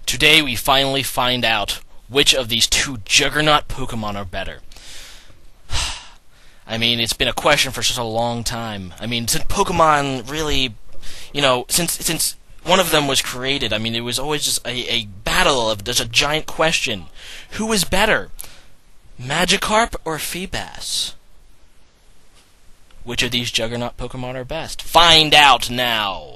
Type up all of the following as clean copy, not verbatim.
Today we finally find out which of these two juggernaut Pokemon are better. I mean, it's been a question for such a long time. I mean, since Pokemon really, since one of them was created, I mean, it was always just a battle of, there's a giant question. Who is better? Magikarp or Feebas? Which of these juggernaut Pokemon are best? Find out now!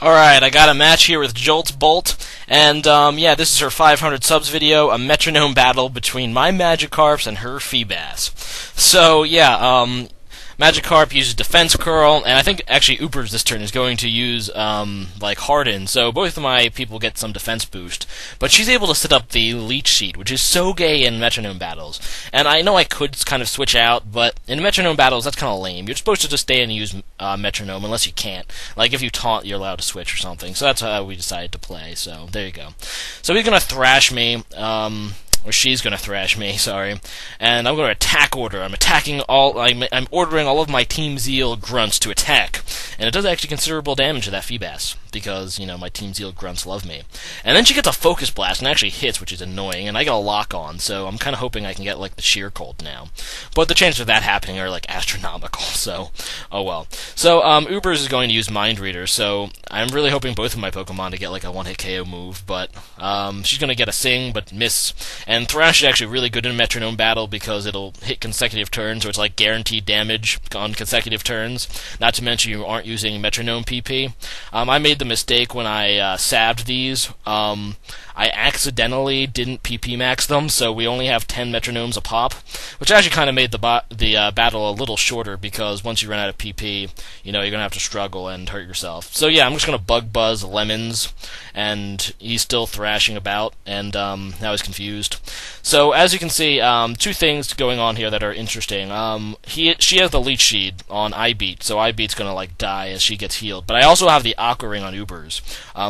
Alright, I got a match here with JoltsBolt, and yeah, this is her 500 subs video, a metronome battle between my Magikarps and her Feebas. So, yeah, Magikarp uses Defense Curl, and I think actually Ubers this turn is going to use, like, Harden, so both of my people get some defense boost. But she's able to set up the Leech Seed, which is so gay in metronome battles. And I know I could kind of switch out, but in metronome battles, that's kind of lame. You're supposed to just stay and use metronome, unless you can't. Like, if you taunt, you're allowed to switch or something. So that's how we decided to play, so there you go. So he's gonna thrash me, or she's gonna thrash me, sorry. And I'm gonna attack order. I'm ordering all of my Team Zeal grunts to attack. And it does actually considerable damage to that Feebas, because, my Team Zeal grunts love me. And then she gets a Focus Blast and actually hits, which is annoying, and I get a lock on, so I'm kinda hoping I can get, like, the Sheer Cold now. But the chances of that happening are, like, astronomical, so, oh well. So, Ubers is going to use Mind Reader, so I'm really hoping both of my Pokemon to get, like, a one-hit KO move, but, she's gonna get a Sing, but miss. And Thrash is actually really good in a metronome battle because it'll hit consecutive turns, or it's like guaranteed damage on consecutive turns. Not to mention you aren't using metronome PP. I made the mistake when I salved these. I accidentally didn't PP max them, so we only have 10 metronomes a pop, which actually kind of made the battle a little shorter because once you run out of PP, you're going to have to struggle and hurt yourself. So yeah, I'm just going to Bug Buzz Lemons, and he's still thrashing about, and now he's confused. So as you can see, two things going on here that are interesting. She has the Leech Seed on iBeat, so iBeat's going to like die as she gets healed. But I also have the Aqua Ring on Ubers,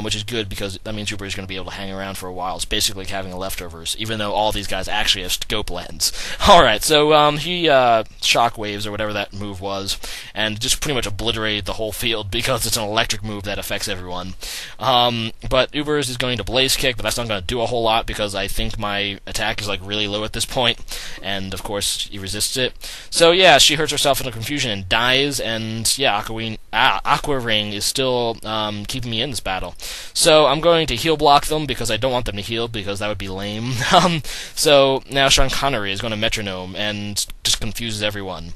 which is good because that means Uber is going to be able to hang around for a while. It's basically like having leftovers, even though all these guys actually have scope lens. Alright, so he shockwaves or whatever that move was, and just pretty much obliterated the whole field because it's an electric move that affects everyone. But Ubers is going to Blaze Kick, but that's not going to do a whole lot because I think my attack is like really low at this point, and of course he resists it. So yeah, she hurts herself in a confusion and dies, and yeah, Aqua Ring is still keeping me in this battle. So I'm going to heal block them because I don't want them to heal because that would be lame. So now Sean Connery is going to metronome and just confuses everyone.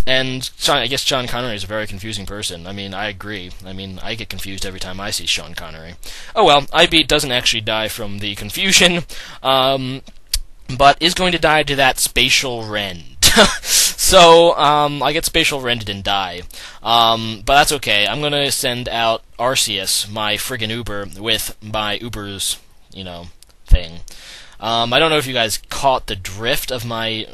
And I guess Sean Connery is a very confusing person. I mean, I agree. I mean, I get confused every time I see Sean Connery. Oh well, iBeat doesn't actually die from the confusion, but is going to die to that Spatial Rend. So, I get Spatial Rended and die. But that's okay. I'm gonna send out Arceus, my friggin' Uber, with my Uber's, thing. I don't know if you guys caught the drift of my,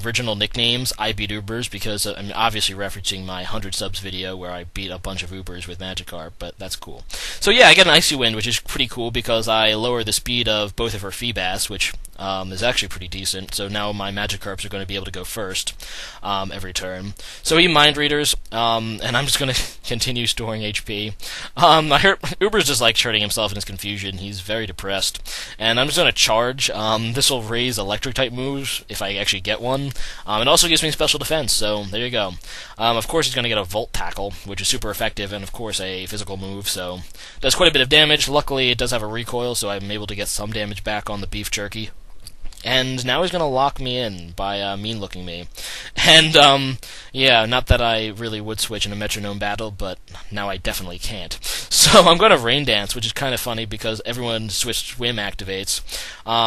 original nicknames, I beat Ubers, because I'm obviously referencing my 100 subs video where I beat a bunch of Ubers with Magikarp, but that's cool. So yeah, I get an Icy Wind, which is pretty cool because I lower the speed of both of her Feebas, which is actually pretty decent, so now my Magikarps are going to be able to go first every turn. So he Mind Readers, and I'm just going to continue storing HP. I heard Uber's just hurting himself in his confusion. He's very depressed. And I'm just going to charge. This will raise Electric-type moves, if I actually get one. It also gives me special defense, so there you go. Of course he's going to get a Volt Tackle, which is super effective, and of course a physical move, so does quite a bit of damage. Luckily it does have a recoil, so I'm able to get some damage back on the Beef Jerky. And now he's going to lock me in by mean-looking me. And, yeah, not that I really would switch in a metronome battle, but now I definitely can't. So I'm going to Rain Dance, which is kind of funny because everyone switched Swim activates.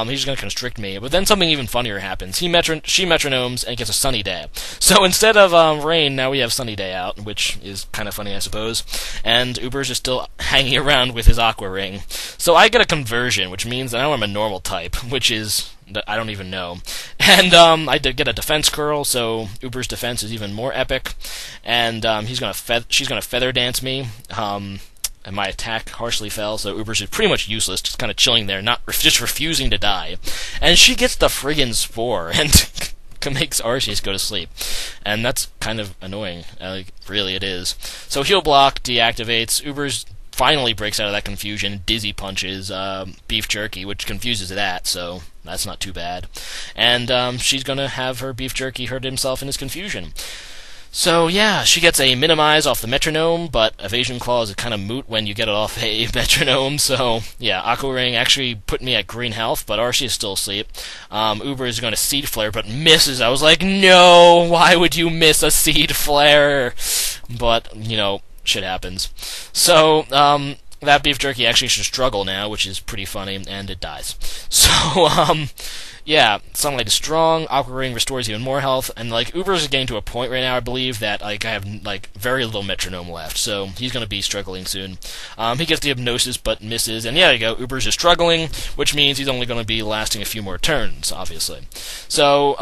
He's going to constrict me, but then something even funnier happens. She metronomes and gets a Sunny Day. So instead of Rain, now we have Sunny Day out, which is kind of funny, I suppose. And Ubers is still hanging around with his Aqua Ring. So I get a conversion, which means now I'm a normal type, which is I don't even know. And I did get a Defense Curl, so Uber's defense is even more epic. And she's gonna Feather Dance me. And my attack harshly fell, so Uber's is pretty much useless, just kind of chilling there, just refusing to die. And she gets the friggin' Spore and makes Arceus go to sleep. And that's kind of annoying. Really, it is. So Heal Block deactivates. Uber's finally breaks out of that confusion. Dizzy punches Beef Jerky, which confuses that, so that's not too bad. And she's going to have her Beef Jerky hurt himself in his confusion. So, yeah, she gets a minimize off the metronome, but Evasion Claw is kind of moot when you get it off a metronome, so, yeah, Aqua Ring actually put me at green health, but Archie is still asleep. Uber is going to Seed Flare, but misses. I was like, no, why would you miss a Seed Flare? But, you know, shit happens. So, that Beef Jerky actually should struggle now, which is pretty funny, and it dies. So, yeah, Sunlight is strong, Aqua Ring restores even more health, and, like, Uber is getting to a point right now, I believe, that, like, I have, like, very little metronome left, so he's gonna be struggling soon. He gets the Hypnosis, but misses, and yeah, there you go, Uber's just struggling, which means he's only gonna be lasting a few more turns, obviously. So,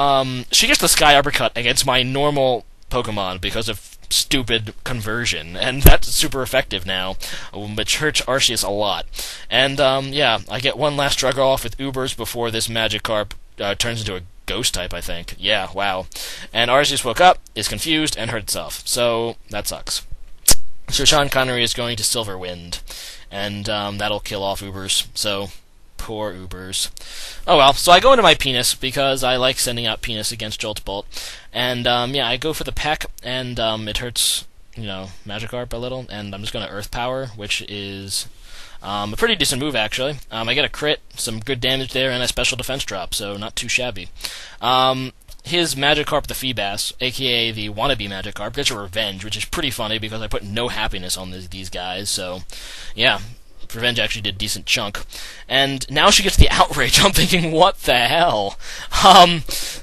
she gets the Sky Uppercut against my normal Pokemon because of stupid conversion, and that's super effective now, which hurts Arceus a lot. And yeah, I get one last struggle off with Ubers before this Magikarp turns into a Ghost type, I think. Yeah, wow. And Arceus woke up, is confused, and hurt itself. So that sucks. So Sean Connery is going to Silver Wind, and that'll kill off Ubers. So poor Ubers. Oh well, so I go into my Penis, because I like sending out Penis against JoltsBolt. And, yeah, I go for the Peck, and, it hurts, you know, Magikarp a little, and I'm just gonna Earth Power, which is, a pretty decent move, actually. I get a crit, some good damage there, and a special defense drop, so not too shabby. His Magikarp the Feebas, aka the wannabe Magikarp, gets a revenge, which is pretty funny, because I put no happiness on these guys, so, yeah. Revenge actually did a decent chunk. And now she gets the Outrage. I'm thinking, what the hell?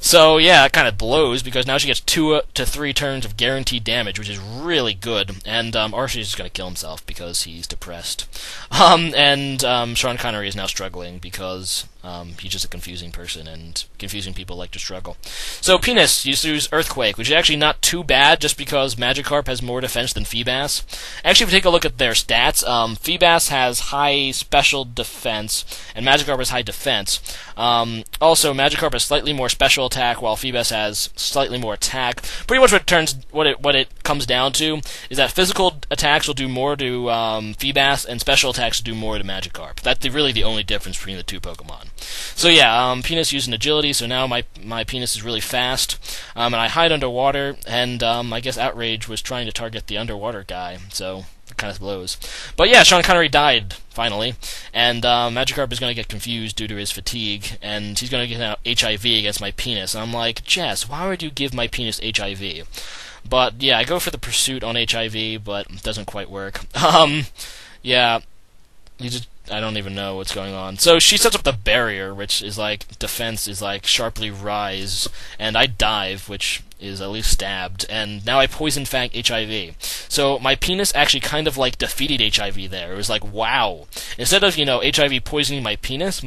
So yeah, it kind of blows, because now she gets 2 to 3 turns of guaranteed damage, which is really good. And Archie is going to kill himself because he's depressed. And Sean Connery is now struggling because he's just a confusing person, and confusing people like to struggle. So Penis uses Earthquake, which is actually not too bad, just because Magikarp has more defense than Feebas. Actually, if we take a look at their stats, Feebas has high special defense, and Magikarp has high defense. Also, Magikarp has slightly more special attack, while Feebas has slightly more attack. Pretty much what it comes down to is that physical attacks will do more to Feebas, and special attacks will do more to Magikarp. That's really the only difference between the two Pokemon. So yeah, Penis using agility, so now my Penis is really fast, and I hide underwater, and I guess Outrage was trying to target the underwater guy, so it kind of blows. But yeah, Sean Connery died, finally, and Magikarp is going to get confused due to his fatigue, and he's going to get out HIV against my Penis, and I'm like, Jess, why would you give my Penis HIV? But yeah, I go for the Pursuit on HIV, but it doesn't quite work. Yeah, I don't even know what's going on. So she sets up the Barrier, which is like, defense is like sharply rise, and I dive, which is at least stabbed, and now I Poison Fang HIV. So my Penis actually kind of like defeated HIV there. It was like, wow. Instead of, you know, HIV poisoning my Penis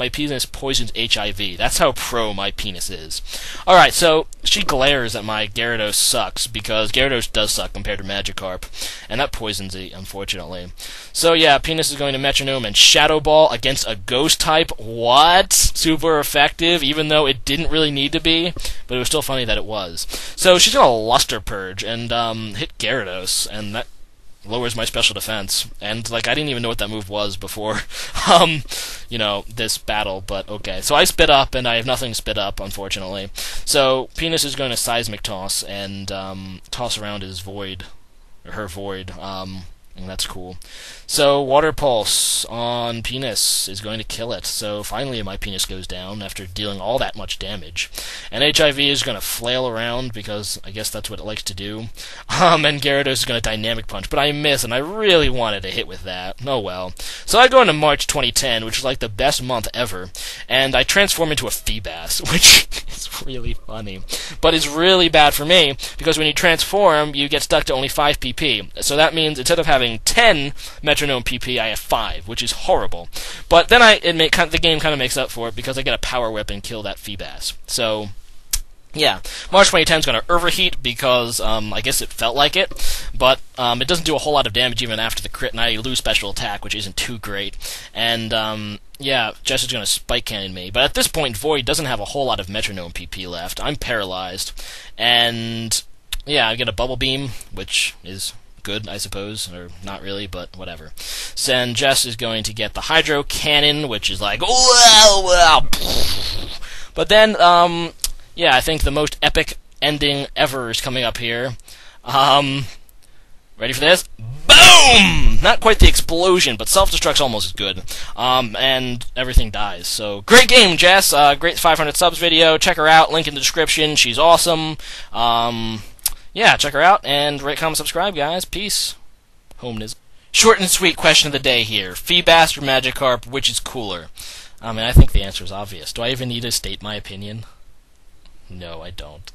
poisons HIV. That's how pro my Penis is. Alright, so she glares at my Gyarados sucks, because Gyarados does suck compared to Magikarp, and that poisons it, unfortunately. So yeah, Penis is going to Metronome and Shadow Ball against a Ghost type. What? Super effective, even though it didn't really need to be, but it was still funny that it was. So she's gonna Luster Purge and hit Gyarados, and that lowers my special defense. And like, I didn't even know what that move was before, you know, this battle. But okay, so I spit up, and I have nothing to spit up, unfortunately. So Penis is going to Seismic Toss and toss around his Void, or her Void. And that's cool. So, Water Pulse on Penis is going to kill it. So, finally my Penis goes down after dealing all that much damage. And HIV is going to flail around, because I guess that's what it likes to do. And Gyarados is going to Dynamic Punch, but I miss, and I really wanted to hit with that. Oh well. So I go into March 2010, which is like the best month ever, and I transform into a Feebas, which is really funny. But it's really bad for me, because when you transform, you get stuck to only 5 PP. So that means instead of having 10 Metronome PP, I have 5, which is horrible. But then the game kind of makes up for it, because I get a Power Whip and kill that Feebas. So, yeah, March 2010 is going to Overheat, because I guess it felt like it, but it doesn't do a whole lot of damage even after the crit, and I lose special attack, which isn't too great. And yeah, Jess is going to Spike Cannon me, but at this point, Void doesn't have a whole lot of Metronome PP left. I'm paralyzed, and yeah, I get a Bubble Beam, which is good, I suppose, or not really, but whatever. Then Jess is going to get the Hydro Cannon, which is like, wow, wow. But then, yeah, I think the most epic ending ever is coming up here. Ready for this? Boom! Not quite the explosion, but self-destruct's almost as good. And everything dies. So, great game, Jess. Great 500 subs video. Check her out. Link in the description. She's awesome. Yeah, check her out. And rate, comment, subscribe, guys. Peace. Homeness. Short and sweet question of the day here. Feebas or Magikarp, which is cooler? I mean, I think the answer is obvious. Do I even need to state my opinion? No, I don't.